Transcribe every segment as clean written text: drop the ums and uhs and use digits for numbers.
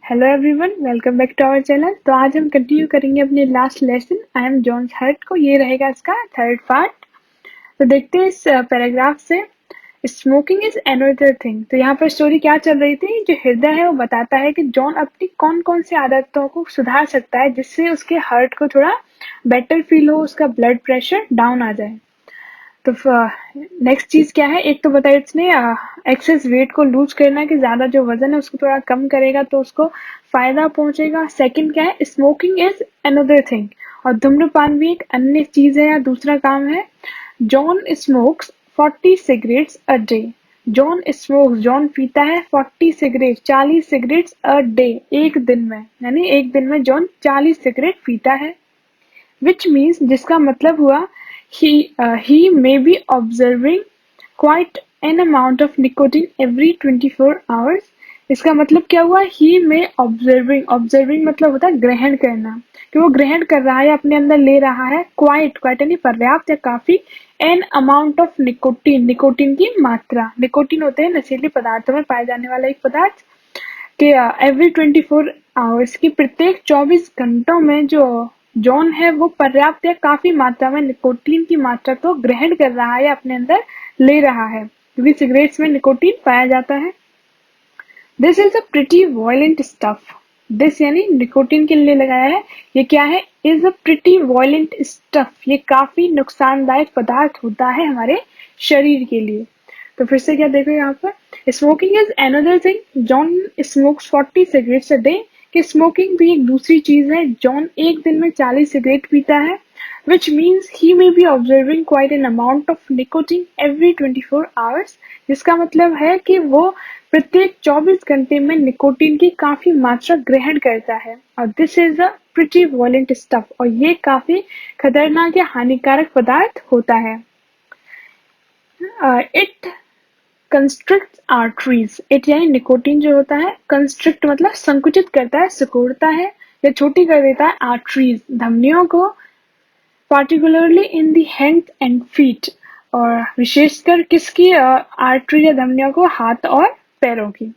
Hello everyone, welcome back to our channel. तो आज हम कंटिन्यू करेंगे अपने last lesson I am John's heart को। ये रहेगा इसका थर्ड पार्ट। तो देखते हैं इस पैराग्राफ से। Smoking is another thing. तो यहाँ पर स्टोरी क्या चल रही थी, जो हृदय है वो बताता है कि जॉन अपनी कौन कौन सी आदतों को सुधार सकता है जिससे उसके हर्ट को थोड़ा बेटर फील हो, उसका ब्लड प्रेशर डाउन आ जाए। तो नेक्स्ट चीज क्या है, एक तो बताया इसने एक्सेस वेट को लूज करना, कि ज्यादा जो वजन है उसको थोड़ा कम करेगा तो उसको फायदा पहुंचेगा। सेकंड क्या है, स्मोकिंग इज अनदर थिंग, और धूम्रपान भी एक अन्य चीज है या दूसरा काम है। John smokes 40 cigarettes a day. John पीता है 40 सिगरेट, 40 सिगरेट्स अ डे, एक दिन में, यानी एक दिन में जॉन 40 सिगरेट पीता है। which means जिसका मतलब हुआ he may be observing quite an amount of nicotine every 24 hours। इसका मतलब क्या हुआ, he may observing मतलब होता है ग्रहण करना, कि वो ग्रहण कर रहा है, अपने अंदर ले रहा है क्वाइट यानी पर्याप्त या काफी, एन अमाउंट ऑफ निकोटीन की मात्रा। निकोटीन होते हैं नशीले पदार्थों में पाए जाने वाला एक पदार्थ, कि एवरी 24 आवर्स की प्रत्येक 24 घंटों में जो जॉन है वो पर्याप्त या काफी मात्रा में निकोटीन की मात्रा को ग्रहण कर रहा है या अपने अंदर ले रहा है, क्योंकि सिगरेट्स में निकोटीन पाया जाता है। This is a pretty violent stuff. This यानी निकोटीन के लिए लगाया है, ये क्या है, is a pretty violent stuff, ये काफी नुकसानदायक पदार्थ होता है हमारे शरीर के लिए। तो फिर से क्या देखो यहाँ पर, smoking is another thing, John smokes 40 cigarettes a day, कि स्मोकिंग भी एक दूसरी चीज है, जॉन एक दिन में 40 सिगरेट पीता है। which means he may be observing quite an amount of nicotine every 24 hours, जिसका मतलब है कि वो प्रत्येक 24 घंटे में निकोटीन की काफी मात्रा ग्रहण करता है। और this is a pretty violent stuff, और ये काफी खतरनाक या हानिकारक पदार्थ होता है। It constrict arteries. इट यानी निकोटीन जो होता है, कंस्ट्रिक्ट मतलब संकुचित करता है, सिकोड़ता है या छोटी कर देता है आर्टरीज, धमनियों को, particularly in the hands and feet, और विशेषकर किसकी, आर्टरी या धमनियों को, हाथ और पैरों की।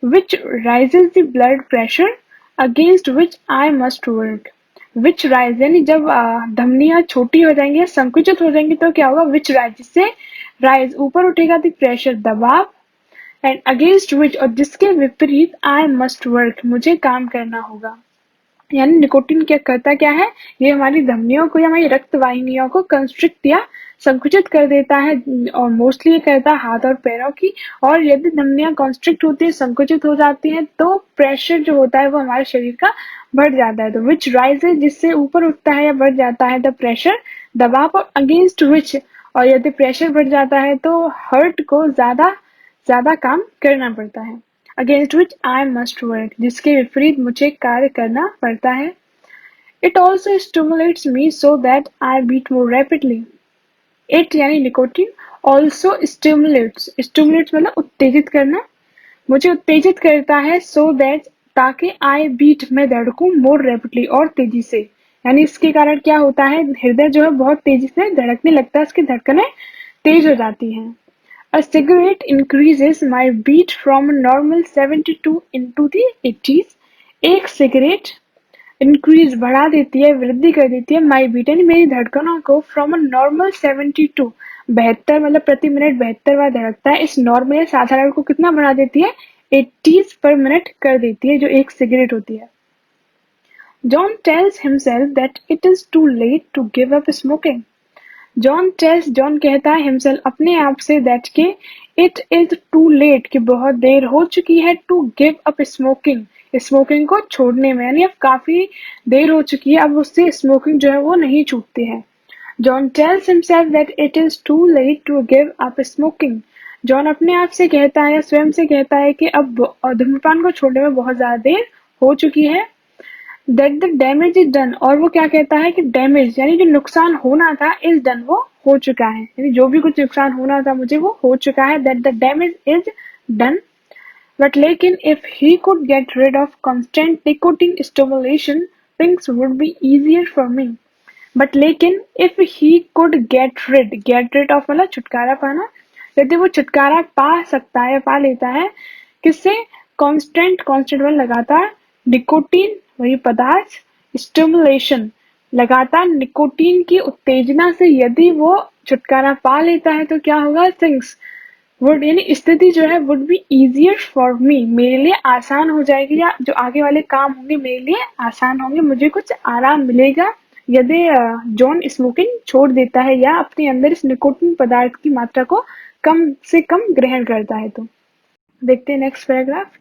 Which rises the blood pressure against which I must work. Which rise यानी जब धमनियां छोटी हो जाएंगी या संकुचित हो जाएंगी तो क्या होगा, विच राइज, जिससे राइज ऊपर उठेगा, द प्रेशर दबाव, एंड अगेंस्ट विच और जिसके विपरीत आई मस्ट वर्क मुझे काम करना होगा। यानी निकोटीन क्या करता क्या है, ये हमारी धमनियों को या हमारी रक्त वाहिनियों को कंस्ट्रिक्ट या संकुचित कर देता है, और मोस्टली ये करता है हाथ और पैरों की। और यदि धमनियां कॉन्स्ट्रिक्ट होती है, संकुचित हो जाती है, तो प्रेशर जो होता है वो हमारे शरीर का बढ़ जाता है। तो विच राइजेज, जिससे ऊपर उठता है या बढ़ जाता है, द प्रेशर दबाव, और अगेंस्ट विच, और यदि प्रेशर बढ़ जाता है तो हर्ट को ज्यादा ज्यादा काम करना पड़ता है। Against which I must work, जिसके विपरीत मुझे कार्य करना पड़ता है। It also stimulates me so that I beat more rapidly. It यानी निकोटीन, ऑल्सो स्टिमुलेट्स मतलब उत्तेजित करना, मुझे उत्तेजित करता है, सो दैट ताकि आई बीट मैं धड़कूं, मोर रैपिडली और तेजी से। यानी इसके कारण क्या होता है, हृदय जो है बहुत तेजी से धड़कने लगता है, इसकी धड़कनें तेज हो जाती हैं। A cigarette increases my beat from a normal 72 into the 80s। एक सिगरेट इंक्रीज बढ़ा देती है, वृद्धि कर देती है, माई बीट यानी मेरी धड़कनों को, फ्रॉम अ नॉर्मल 72 72 मतलब प्रति मिनट 72 बार धड़कता है, इस नॉर्मल साधारण को कितना बढ़ा देती है, 80s पर मिनट कर देती है, जो एक सिगरेट होती है। John tells himself that it is too late to give up smoking. John कहता है हिमसेल्फ अपने आप से, दैट के इट इज टू लेट कि बहुत देर हो चुकी है, टू गिव अप स्मोकिंग को छोड़ने में, यानी अब काफी देर हो चुकी है, अब उससे स्मोकिंग जो है वो नहीं छूटती है। John tells himself that it is too late to give up smoking. John अपने आप से कहता है, स्वयं से कहता है कि अब धूम्रपान को छोड़ने में बहुत ज्यादा देर हो चुकी है। That the damage is done, और वो क्या कहता है कि डैमेज यानी जो नुकसान होना था, इज डन वो हो चुका है, यानी जो भी कुछ नुकसान होना था मुझे वो हो चुका है। That the damage is done. But लेकिन if he could get rid of constant nicotine stimulation, things would be easier for me। But लेकिन if he could get rid of मतलब छुटकारा पाना, यदि वो छुटकारा पा सकता है, पा लेता है, किससे, कांस्टेंट, कांस्टेंट मतलब लगातार, निकोटीन वही पदार्थ, स्टिमुलेशन लगातार निकोटीन की उत्तेजना से यदि वो छुटकारा पा लेता है तो क्या होगा, थिंग्स वुड यानी स्थिति जो है would be easier for me, मेरे लिए आसान हो जाएगी, या जो आगे वाले काम होंगे मेरे लिए आसान होंगे, मुझे कुछ आराम मिलेगा यदि जॉन स्मोकिंग छोड़ देता है या अपने अंदर इस निकोटीन पदार्थ की मात्रा को कम से कम ग्रहण करता है। तो देखते हैं next paragraph.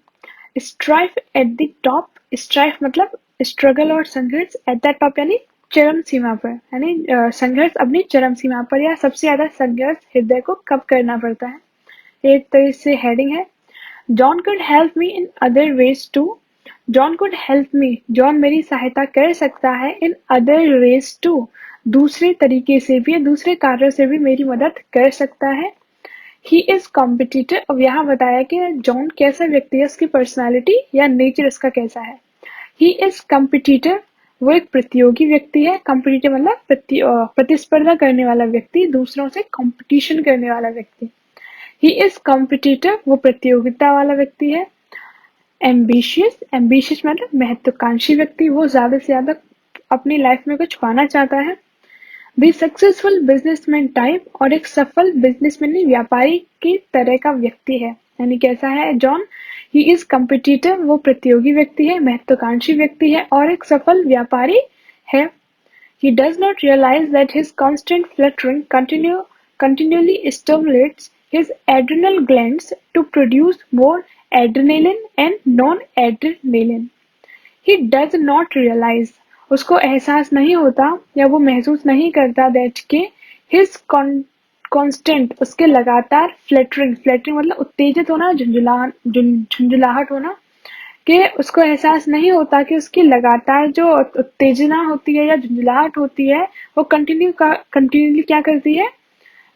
Strife at the top, strife मतलब स्ट्रगल और संघर्ष, एट द टॉप यानी चरम सीमा पर, यानी संघर्ष अपनी चरम सीमा पर, या सबसे ज्यादा संघर्ष हृदय को कब करना पड़ता है। एक तरह से हेडिंग है, John could help me in other ways too, John could help me, John मेरी सहायता कर सकता है इन अदर वेज टू, दूसरे तरीके से भी, दूसरे कार्यों से भी मेरी मदद कर सकता है। ही इज कॉम्पिटिटिव, अब यहाँ बताया कि जॉन कैसा व्यक्ति है, उसकी पर्सनालिटी या नेचर उसका कैसा है। ही इज कॉम्पिटिटिव, वो एक प्रतियोगी व्यक्ति है, कॉम्पिटिटिव मतलब प्रतिस्पर्धा करने वाला व्यक्ति, दूसरों से कॉम्पिटिशन करने वाला व्यक्ति। ही इज कॉम्पिटिटिव, वो प्रतियोगिता वाला व्यक्ति है। एम्बिशियस, एम्बिशियस मतलब महत्वाकांक्षी व्यक्ति, वो ज्यादा से ज्यादा अपनी लाइफ में कुछ पाना चाहता है। द सक्सेसफुल बिजनेसमैन टाइप, और एक सफल बिजनेसमैन व्यापारी की तरह का व्यक्ति है, यानी कैसा है जॉन, ही इज कॉम्पिटिटिव, वो प्रतियोगी व्यक्ति है, महत्वाकांक्षी व्यक्ति है और एक सफल व्यापारी है। He does not realize that his constant fluttering continually stimulates his adrenal glands to produce more adrenaline and non-adrenaline. He does not realize, उसको एहसास नहीं होता या वो महसूस नहीं करता that के his constant, उसके लगातार फ्लटरिंग, फ्लटरिंग मतलब उत्तेजित होना, झुंझुलाहट होना, कि उसको एहसास नहीं होता कि उसकी लगातार जो उत्तेजना होती है या झुंझलाहट होती है वो कंटिन्यूली क्या करती है,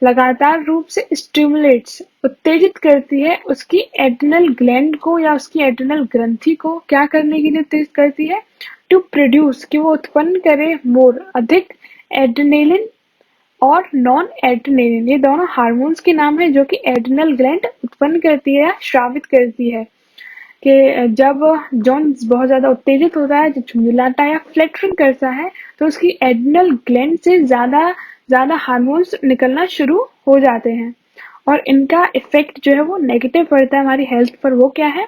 लगातार रूप से स्टिमुलेट्स, उत्तेजित करती है उसकी एड्रिनल ग्लैंड को या उसकी एड्रिनल ग्रंथि को, क्या करने के लिए उत्तेजित करती है, टू प्रोड्यूस, कि वो उत्पन्न करे मोर, अधिक एड्रेनालिन और नॉन एड्रेनालिन, ये दोनों हार्मोन्स के नाम है जो कि एड्रिनल ग्लैंड उत्पन्न करती है या स्रावित करती है। कि जब जॉन बहुत ज्यादा उत्तेजित होता है, जब झुंझलाता है या फ्लैटरिंग करता है, तो उसकी एड्रिनल ग्लैंड से ज्यादा हार्मोन्स निकलना शुरू हो जाते हैं और इनका इफेक्ट जो है वो नेगेटिव पड़ता है हमारी हेल्थ पर। वो क्या है,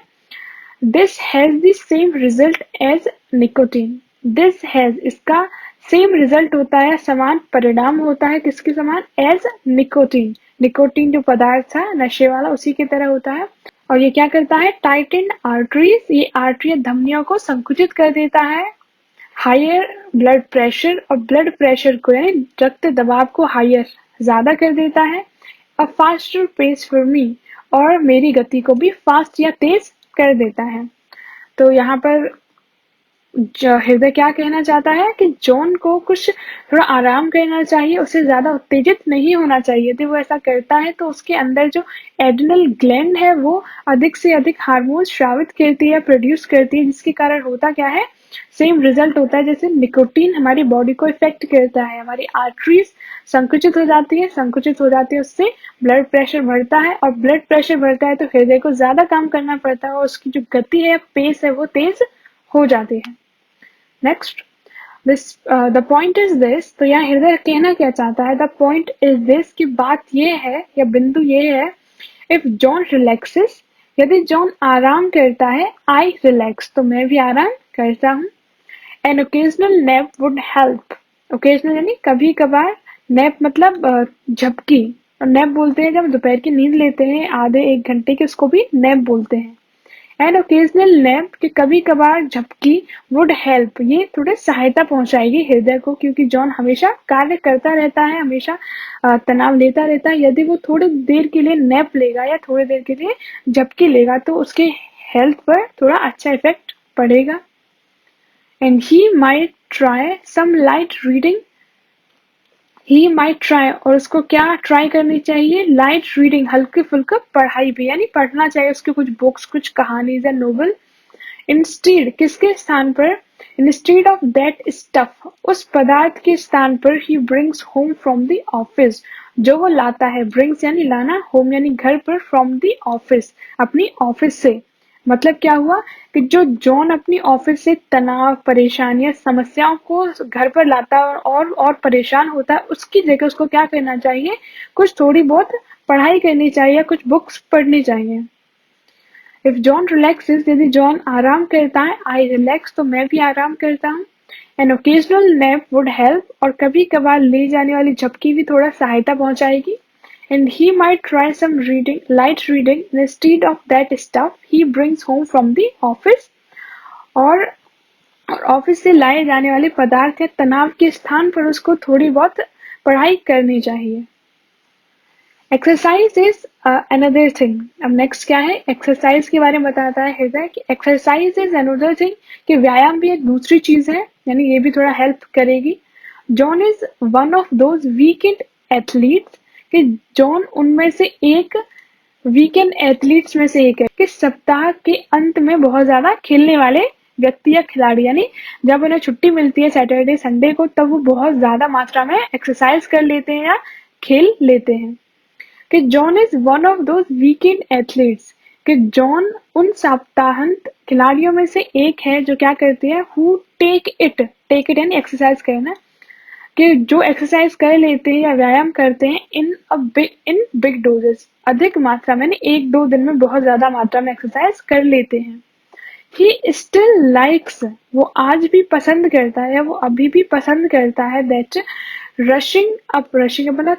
this has the same result as nicotine, this has, इसका सेम रिजल्ट होता है, समान परिणाम होता है, किसके समान, एज निकोटीन, निकोटीन जो पदार्थ था नशे वाला उसी की तरह होता है। और ये क्या करता है, टाइटन आर्टरीज, ये आर्टरी धमनियों को संकुचित कर देता है। हायर ब्लड प्रेशर, और ब्लड प्रेशर को यानी रक्त दबाव को हायर, ज्यादा कर देता है। A faster pace for me, और मेरी गति को भी फास्ट या तेज कर देता है। तो यहाँ पर हृदय क्या कहना चाहता है कि जॉन को कुछ थोड़ा आराम करना चाहिए, उसे ज्यादा उत्तेजित नहीं होना चाहिए। यदि वो ऐसा करता है तो उसके अंदर जो एड्रिनल ग्लैंड है वो अधिक से अधिक हार्मोन स्रावित करती है, प्रोड्यूस करती है, जिसके कारण होता क्या है, सेम रिजल्ट होता है जैसे निकोटीन हमारी बॉडी को इफेक्ट करता है, हमारी आर्टरीज संकुचित हो जाती है, संकुचित हो जाती है, उससे ब्लड प्रेशर बढ़ता है, और ब्लड प्रेशर बढ़ता है तो हृदय को ज्यादा काम करना पड़ता है और उसकी जो गति है, पेस है, वो तेज हो जाती है। Next, the point is this, तो यहाँ हृदय कहना क्या चाहता है, द पॉइंट इज दिस, की बात ये है या बिंदु ये है, इफ जॉन रिलैक्सेस, यदि जॉन आराम करता है, आई रिलैक्स, तो मैं भी आराम करता हूँ। An occasional nap would help, occasional यानी कभी कभार, नैप मतलब झपकी, और नैप बोलते हैं जब दोपहर की नींद लेते हैं आधे एक घंटे की, उसको भी नैप बोलते हैं। एन ओकेजनल नैप, कि कभी कभार झपकी, वुड हेल्प, ये थोड़े सहायता पहुंचाएगी हृदय को, क्योंकि जॉन हमेशा कार्य करता रहता है, हमेशा तनाव लेता रहता है। यदि वो थोड़ी देर के लिए नैप लेगा या थोड़ी देर के लिए झपकी लेगा तो उसके हेल्थ पर थोड़ा अच्छा इफेक्ट पड़ेगा। And he might try some light reading, he might try, और उसको क्या ट्राई करनी चाहिए, लाइट रीडिंग, हल्के फुल्के पढ़ाई भी, यानी पढ़ना चाहिए उसके कुछ बुक्स, कुछ कहानी या नोवेल। इंस्टीड, किसके स्थान पर, इंस्टीड ऑफ दैट स्टफ, उस पदार्थ के स्थान पर, he brings home from the office, जो वो लाता है, ब्रिंग्स यानी लाना, होम यानी घर पर, फ्रॉम द ऑफिस अपनी ऑफिस से, मतलब क्या हुआ कि जो जॉन अपनी ऑफिस से तनाव, परेशानियां, समस्याओं को घर पर लाता है और परेशान होता है, उसकी जगह उसको क्या करना चाहिए, कुछ थोड़ी बहुत पढ़ाई करनी चाहिए, कुछ बुक्स पढ़नी चाहिए। इफ जॉन रिलैक्सेस, यदि जॉन आराम करता है, आई रिलैक्स, तो मैं भी आराम करता हूँ। An occasional nap would help, और कभी कभार ली जाने वाली झपकी भी थोड़ा सहायता पहुंचाएगी। And he might try some reading, light reading, instead of that stuff he brings home from the office. और ऑफिस से लाए जाने वाले पदार्थ या तनाव के स्थान पर उसको थोड़ी बहुत पढ़ाई करनी चाहिए। Exercise is another thing. अब नेक्स्ट क्या है, एक्सरसाइज के बारे में बताता है हृदय कि एक्सरसाइज इज अनदर थिंग, कि व्यायाम भी एक दूसरी चीज है, यानी ये भी थोड़ा हेल्प करेगी। John is one of those weekend athletes, कि जॉन उनमें से एक वीकेंड एथलीट्स में से एक है, कि सप्ताह के अंत में बहुत ज्यादा खेलने वाले व्यक्ति या खिलाड़ी, यानी जब उन्हें छुट्टी मिलती है सैटरडे संडे को, तब वो बहुत ज्यादा मात्रा में एक्सरसाइज कर लेते हैं या खेल लेते हैं। कि John is one of those weekend athletes, कि जॉन उन सप्ताहांत खिलाड़ियों में से एक है जो क्या करते हैं, हु टेक इट यानी एक्सरसाइज करना, कि जो एक्सरसाइज कर लेते हैं या व्यायाम करते हैं इन बिग डोजेस, अधिक मात्रा में, एक दो दिन में बहुत ज्यादा मात्रा में एक्सरसाइज कर लेते हैं। ही स्टिल लाइक्स, वो आज भी पसंद करता है या वो अभी भी पसंद करता है, दैट रशिंग मतलब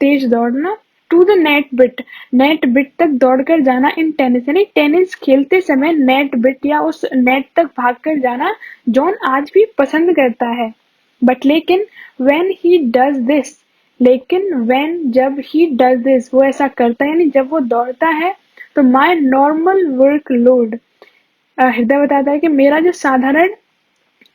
तेज दौड़ना, टू द नेट बिट तक दौड़कर जाना, इन टेनिस यानी टेनिस खेलते समय नेट बिट या उस नेट तक भागकर जाना जॉन आज भी पसंद करता है। बट लेकिन when he does this, लेकिन जब he does this, वो ऐसा करता है, यानी जब वो दौड़ता है, तो my normal workload, हृदय बताता है कि मेरा जो साधारण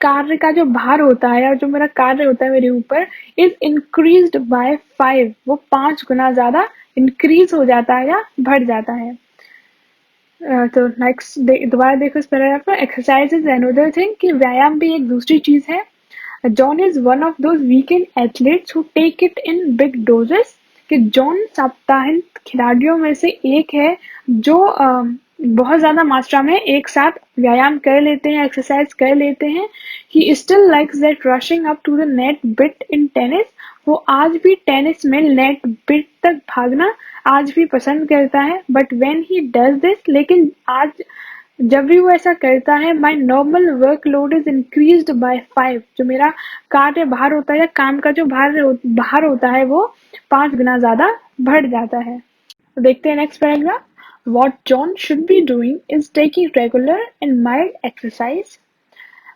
कार्य का जो भार होता है या जो मेरा कार्य होता है मेरे ऊपर, इज इंक्रीज्ड बाय 5, वो 5 गुना ज्यादा इंक्रीज हो जाता है या बढ़ जाता है। तो नेक्स्ट दोबारा देखो इस पैराग्राफ में, एक्सरसाइज इज अनदर थिंग, कि व्यायाम भी एक दूसरी चीज है। John is one of those weekend athletes who take it in big doses, कि जॉन साप्ताहिक खिलाड़ियों में से एक है जो बहुत ज्यादा मात्रा में एक साथ व्यायाम कर लेते हैं, एक्सरसाइज कर लेते हैं। He still likes that rushing up to the net bit in tennis, वो आज भी टेनिस में नेट बिट तक भागना आज भी पसंद करता है। But when he does this, लेकिन आज जब भी वो ऐसा करता है, my normal workload is increased by 5, जो मेरा कार्य भार होता है या काम का जो भार होता है वो 5 गुना ज्यादा बढ़ जाता है। तो देखते हैं next paragraph, what John should be doing is taking regular and mild exercise.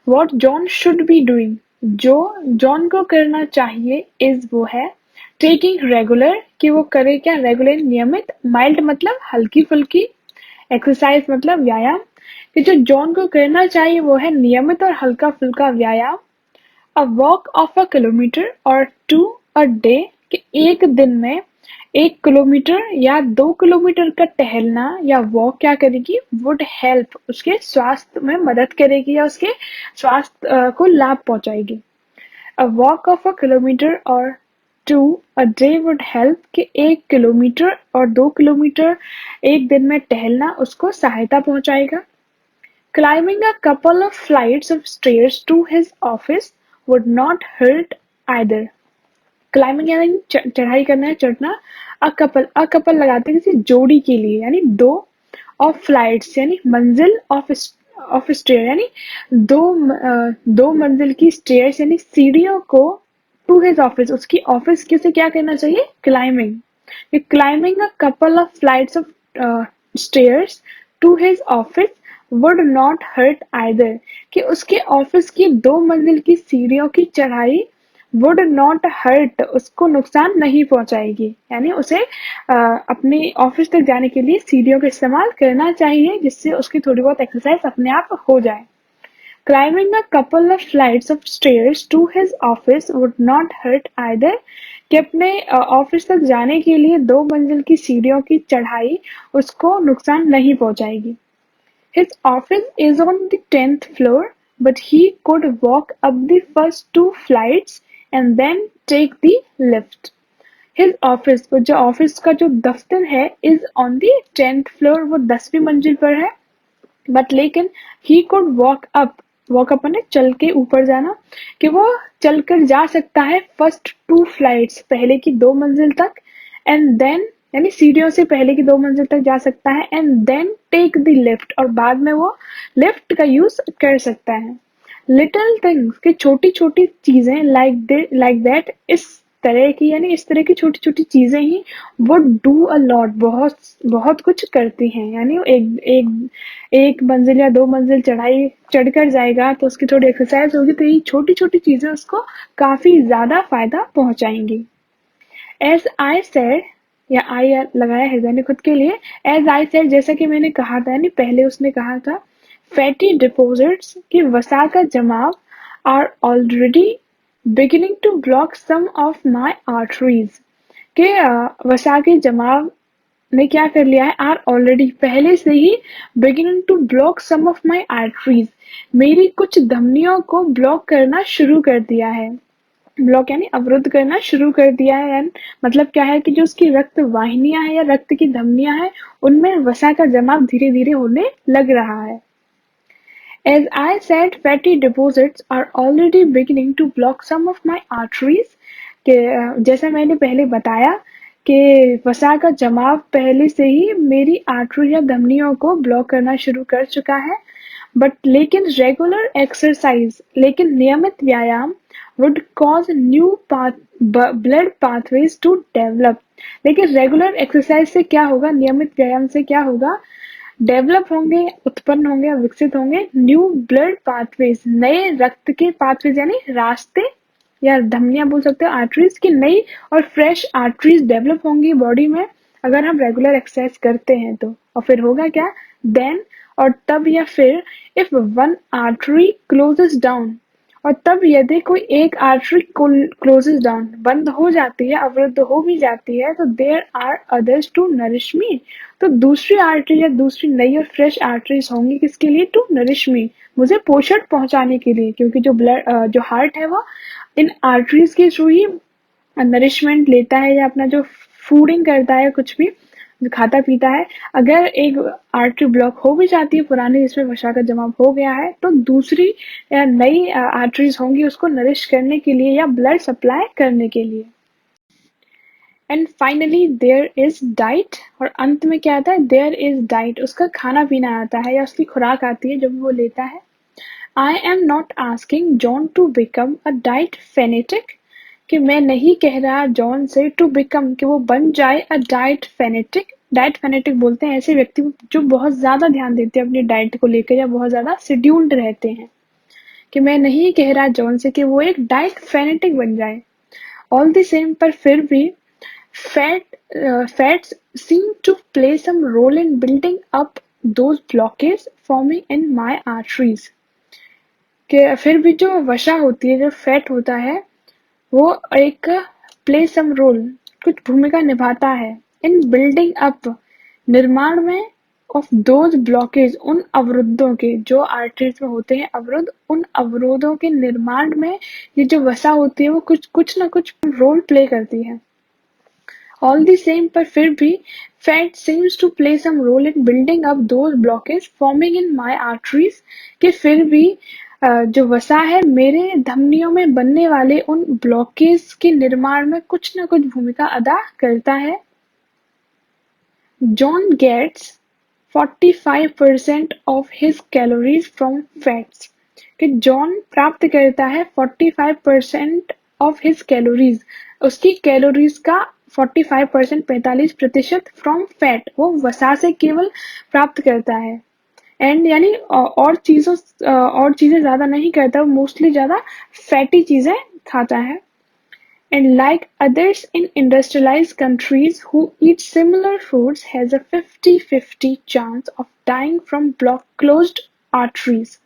What John should be doing, जो जॉन को करना चाहिए, इज वो है टेकिंग रेगुलर, कि वो करे क्या, रेगुलर नियमित, माइल्ड मतलब हल्की फुल्की, एक्सरसाइज मतलब व्यायाम, कि जो जॉन को करना चाहिए वो है नियमित और हल्का फुल्का व्यायाम। A walk of a kilometre और 2 अ डे, कि एक दिन में 1 किलोमीटर या 2 किलोमीटर का टहलना या वॉक क्या करेगी, वुड हेल्प, उसके स्वास्थ्य में मदद करेगी या उसके स्वास्थ्य को लाभ पहुंचाएगी। A walk of a kilometre और 2 अ डे वुड हेल्प, कि 1 किलोमीटर और 2 किलोमीटर एक दिन में टहलना उसको सहायता पहुंचाएगा। Climbing a couple of flights of stairs to his office would not hurt either. Climbing यानी चढ़ाई करना है, चढ़ना। अ कपल लगाते हैं किसी जोड़ी के लिए, यानी दो, ऑफ फ्लाइट्स यानी मंजिल, ऑफ स्टेयर यानी दो मंजिल की स्टेयर्स यानी सीढ़ियों को, टू हिज ऑफिस, उसकी ऑफिस के से क्या करना चाहिए, climbing. Climbing a couple of flights of stairs to his office would not hurt either, कि उसके ऑफिस की 2 मंजिल की सीढ़ियों की चढ़ाई वुड नॉट हर्ट, उसको नुकसान नहीं पहुंचाएगी, यानी उसे अपने ऑफिस तक जाने के लिए सीढ़ियों का इस्तेमाल करना चाहिए, जिससे उसकी थोड़ी बहुत एक्सरसाइज अपने आप हो जाए। Climbing a couple of flights of stairs to his office would not hurt either, कि अपने ऑफिस तक जाने के लिए 2 मंजिल की सीढ़ियों की चढ़ाई उसको नुकसान नहीं पहुंचाएगी। His office is on the 10th floor, but he could walk up the first 2 flights and then take the lift. His office, जो ऑफिस का जो दफ्तर है, is on the 10th floor, वो 10वीं मंजिल पर है, बट लेकिन ही कुड वॉक अप मैंने चल के ऊपर जाना, कि वो चलकर जा सकता है फर्स्ट 2 फ्लाइट्स, पहले की 2 मंजिल तक, एंड देन यानी सीढ़ियों से पहले की 2 मंजिल तक जा सकता है, and then take the lift, और बाद में वो लिफ्ट का यूज कर सकता है। लिटिल थिंग्स की छोटी छोटी चीजें लाइक दैट, इस तरह की छोटी छोटी चीजें ही वो डू अ लॉट, बहुत बहुत कुछ करती हैं। यानी वो एक मंजिल या 2 मंजिल चढ़कर जाएगा तो उसकी थोड़ी एक्सरसाइज होगी, तो ये छोटी छोटी चीजें उसको काफी ज्यादा फायदा पहुंचाएंगी। एज आई सेड, या आई लगाया हृदय ने खुद के लिए, एज आई सेड जैसा कि मैंने कहा था, यानी पहले उसने कहा था, फैटी डिपॉजिट्स की वसा का जमाव are already beginning to block some of my arteries, के वसा के जमाव ने क्या कर लिया है, आर ऑलरेडी पहले से ही, beginning to block some of my arteries, मेरी कुछ धमनियों को ब्लॉक करना शुरू कर दिया है। ब्लॉक यानी अवरुद्ध करना शुरू कर दिया है, एंड मतलब क्या है कि जो उसकी रक्त वाहिनियां हैं या रक्त की धमनियां हैं, उनमें वसा का जमाव धीरे धीरे होने लग रहा है। As I said, fatty deposits are already beginning to block some of my arteries. कि जैसा मैंने पहले बताया कि वसा का जमाव पहले से ही मेरी आर्टरी या धमनियों को ब्लॉक करना शुरू कर चुका है, बट लेकिन नियमित व्यायाम would cause new blood pathways to develop। लेकिन रेगुलर एक्सरसाइज से क्या होगा, नियमित व्यायाम से क्या होगा, डेवलप होंगे, उत्पन्न होंगे, विकसित होंगे न्यू ब्लड पाथवेज, नए रक्त के पाथवेज यानी रास्ते, या धमनियां बोल सकते हो, आर्टरीज की नई और फ्रेश आर्टरीज डेवलप होंगी बॉडी में, अगर हम रेगुलर एक्सरसाइज करते हैं तो। और फिर होगा क्या, देन, और तब या फिर, if one artery closes down, और तब यदि कोई एक आर्टरी क्लोजेस डाउन, बंद हो जाती है, अवरुद्ध हो भी जाती है, तो there are others to nourish me, तो दूसरी आर्टरी या दूसरी नई और फ्रेश आर्टरीज होंगी किसके लिए, टू नरिश मी, मुझे पोषण पहुंचाने के लिए, क्योंकि जो हार्ट है वो इन आर्टरीज के थ्रू ही नरिशमेंट लेता है, या अपना जो फूडिंग करता है, कुछ भी जो खाता पीता है। अगर एक आर्टरी ब्लॉक हो भी जाती है पुरानी, जिसमें वसा का जमाव हो गया है, तो दूसरी या नई आर्टरीज होंगी उसको नरिश करने के लिए या ब्लड सप्लाई करने के लिए। And finally there is diet, और अंत में क्या आता है, देयर इज डाइट, उसका खाना पीना आता है या उसकी खुराक आती है जब वो लेता है। I am not asking John to become a diet fanatic, कि मैं नहीं कह रहा जॉन से टू बिकम, कि वो बन जाए अ डाइट फेनेटिक। डाइट फेनेटिक बोलते हैं ऐसे व्यक्ति को जो बहुत ज्यादा ध्यान देते हैं अपनी डाइट को लेकर या बहुत ज्यादा शेड्यूल्ड रहते हैं, कि मैं नहीं कह रहा जॉन से कि वो एक डाइट फेनेटिक बन जाए। ऑल द सेम, पर फिर भी fats seem to play some role in building up those blockades forming in my arteries। कि फिर भी जो वसा होती है, जो फैट होता है, वो एक प्ले सम रोल, कुछ भूमिका निभाता है, इन बिल्डिंग अप, निर्माण में, ऑफ दोज ब्लॉकेज, उन अवरुद्धों के, जो आर्टरीज में होते हैं अवरुद्ध, उन अवरोधों के निर्माण में ये जो वसा होती है वो कुछ ना कुछ रोल प्ले करती है। ऑल द सेम, पर फिर भी, fat seems to play some role in building up those blockage forming in my arteries, कि फिर भी जो वसा है मेरे धमनियों में बनने वाले उन ब्लॉकेज के निर्माण में कुछ ना कुछ भूमिका अदा करता है। John gets 45% of his calories from fats, कि जॉन प्राप्त करता है 45% ऑफ हिज कैलोरीज, उसकी कैलोरीज का 45%, 45% फ्रॉम फैट, वो वसा से केवल प्राप्त करता है। एंड यानी और चीजें ज्यादा नहीं करता, वो मोस्टली ज्यादा फैटी चीजें खाता है। And like others in industrialized countries who eat similar foods has a 50-50 chance of dying from closed arteries।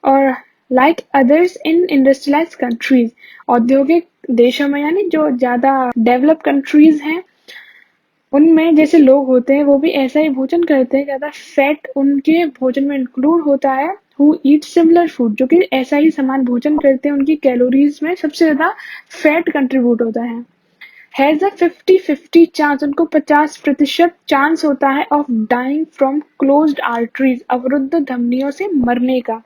और like others in industrialized countries, औद्योगिक देशों में, यानी जो ज्यादा डेवलप कंट्रीज हैं, उनमें जैसे लोग होते हैं वो भी ऐसा ही भोजन करते हैं, ज्यादा फैट उनके भोजन में इंक्लूड होता है। हु ईट सिमिलर फूड, जो कि ऐसा ही समान भोजन करते हैं, उनकी कैलोरीज में सबसे ज्यादा फैट कंट्रीब्यूट होता है। हैज अ 50-50 चांस, उनको 50% चांस होता है of dying from closed arteries, अवरुद्ध धमनियों से मरने का।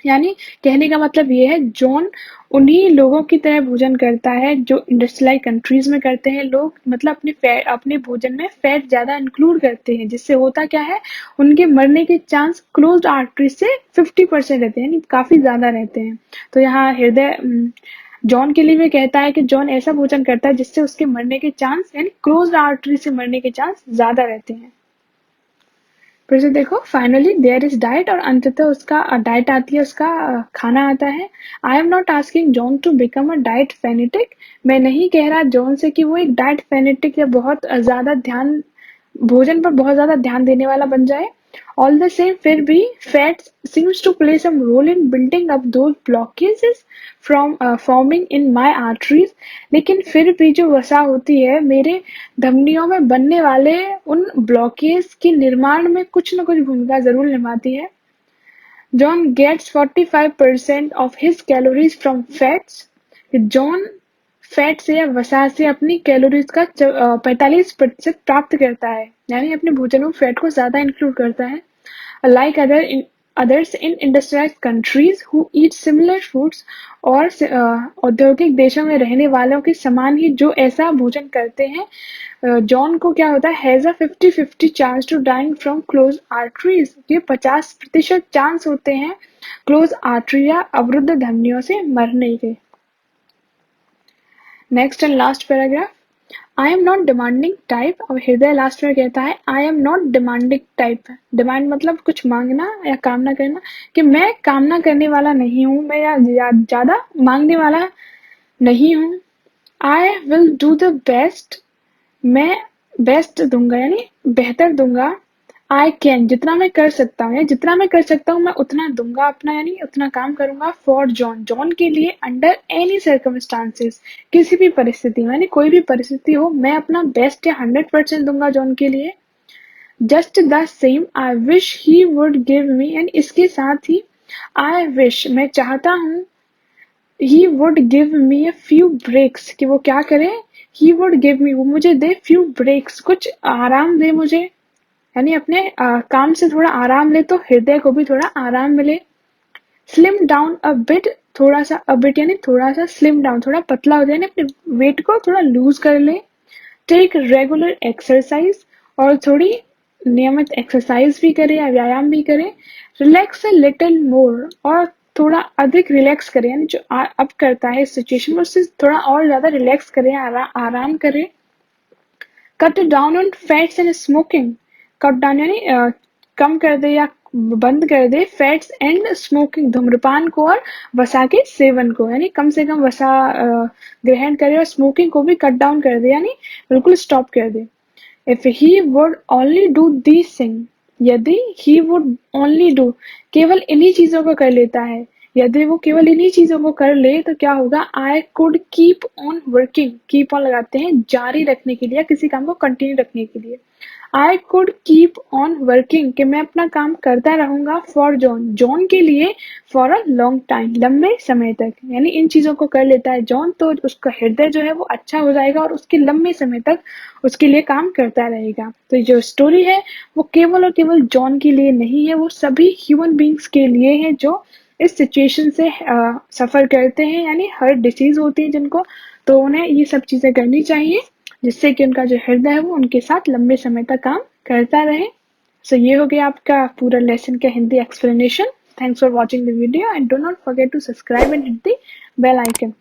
यानी कहने का मतलब ये है जॉन उन्हीं लोगों की तरह भोजन करता है जो इंडस्ट्रियलाइज कंट्रीज में करते हैं लोग, मतलब अपने भोजन में फैट ज्यादा इंक्लूड करते हैं, जिससे होता क्या है उनके मरने के चांस क्लोज्ड आर्टरी से 50% रहते हैं, यानी काफी ज्यादा रहते हैं। तो यहाँ हृदय जॉन के लिए भी कहता है कि जॉन ऐसा भोजन करता है जिससे उसके मरने के चांस यानी क्लोज्ड आर्टरी से मरने के चांस ज्यादा रहते हैं। फिर से देखो, फाइनली देयर इज डाइट, और अंततः उसका डाइट आती है, उसका खाना आता है। I am not asking John to become a diet fanatic, मैं नहीं कह रहा जॉन से कि वो एक डाइट फेनेटिक या बहुत ज्यादा ध्यान भोजन पर बहुत ज्यादा ध्यान देने वाला बन जाए। ऑल द सेम फिर भी fats seems to play some role in building up those blockages from forming in my arteries, लेकिन फिर भी जो वसा होती है मेरे धमनियों में बनने वाले उन ब्लॉकेज के निर्माण में कुछ न कुछ भूमिका जरूर निभाती है। John gets 45% of his calories from fats, John fat से या वसा से अपनी कैलोरीज का 45% प्राप्त करता है, यानी अपने भोजन में फैट को ज्यादा इंक्लूड करता है। like others in industrialized countries who eat similar foods, और औद्योगिक देशों में रहने वालों के समान ही जो ऐसा भोजन करते हैं, जॉन को क्या होता है has a 50-50 chance to dying from close arteries, ये 50% चांस होते हैं क्लोज आर्टरी या अवरुद्ध धमनियों से मरने के। Next and last paragraph, I am not demanding type. अब हृदय लास्ट में कहता है I am not demanding type, demand मतलब कुछ मांगना या कामना करना, कि मैं कामना करने वाला नहीं हूँ, मैं ज्यादा मांगने वाला नहीं हूँ। I will do the best, मैं बेस्ट दूंगा यानी बेहतर दूंगा। आई कैन, जितना मैं कर सकता हूँ या जितना मैं कर सकता हूँ मैं उतना दूंगा अपना, यानी उतना काम करूंगा। फॉर जॉन, जॉन के लिए, अंडर एनी सर्कमस्टांसेस, किसी भी परिस्थिति में, यानी कोई भी परिस्थिति हो मैं अपना बेस्ट या 100% दूंगा जॉन के लिए। Just the same I wish he would give me, and इसके साथ ही आई विश, मैं चाहता हूँ, he would give me a few breaks, कि वो क्या करे, ही वुड गिव मी, वो मुझे दे फ्यू ब्रेक्स, कुछ आराम दे मुझे, यानी अपने काम से थोड़ा आराम ले तो हृदय को भी थोड़ा आराम मिले। स्लिम डाउन अ बिट, थोड़ा सा अ बिट यानी थोड़ा सा, स्लिम डाउन थोड़ा पतला हो जाए, यानी अपने वेट को थोड़ा लूज कर ले। टेक रेगुलर एक्सरसाइज, और थोड़ी नियमित एक्सरसाइज भी करे या व्यायाम भी करे। रिलैक्स अ लिटिल मोर, और थोड़ा अधिक रिलैक्स करे, यानी जो अब करता है इस सिचुएशन में उससे थोड़ा और ज्यादा रिलैक्स करे, आराम करे। Cut down on fats and smoking, cut down यानी कम कर दे या बंद कर दे फैट्स एंड स्मोकिंग, धूम्रपान को और वसा के सेवन को, यानी कम से कम वसा ग्रहण करे और स्मोकिंग को भी कट डाउन कर दे, यानी बिल्कुल स्टॉप कर दे। If he would only do these thing, यदि ही वुड ओनली डू, केवल इन्हीं चीजों को कर लेता है, यदि वो केवल इन्हीं चीजों को कर ले तो क्या होगा, I could keep on working, keep on लगाते हैं जारी रखने के लिए, किसी काम को कंटिन्यू रखने के लिए। I could keep on working, कि मैं अपना काम करता रहूंगा। फॉर जॉन, जॉन के लिए, फॉर अ लॉन्ग टाइम, लंबे समय तक, यानी इन चीजों को कर लेता है जॉन तो उसका हृदय जो है वो अच्छा हो जाएगा और उसके लंबे समय तक उसके लिए काम करता रहेगा। तो ये जो स्टोरी है वो केवल और केवल जॉन के लिए नहीं है, वो सभी ह्यूमन बींग्स के लिए है जो इस सिचुएशन से सफर करते हैं, यानी हर डिसीज होती है जिनको, तो उन्हें ये सब चीजें करनी चाहिए जिससे कि उनका जो हृदय है वो उनके साथ लंबे समय तक काम करता रहे। सो ये हो गया आपका पूरा लेसन का Hindi explanation. Thanks for watching the video and do not forget to subscribe and hit the bell icon.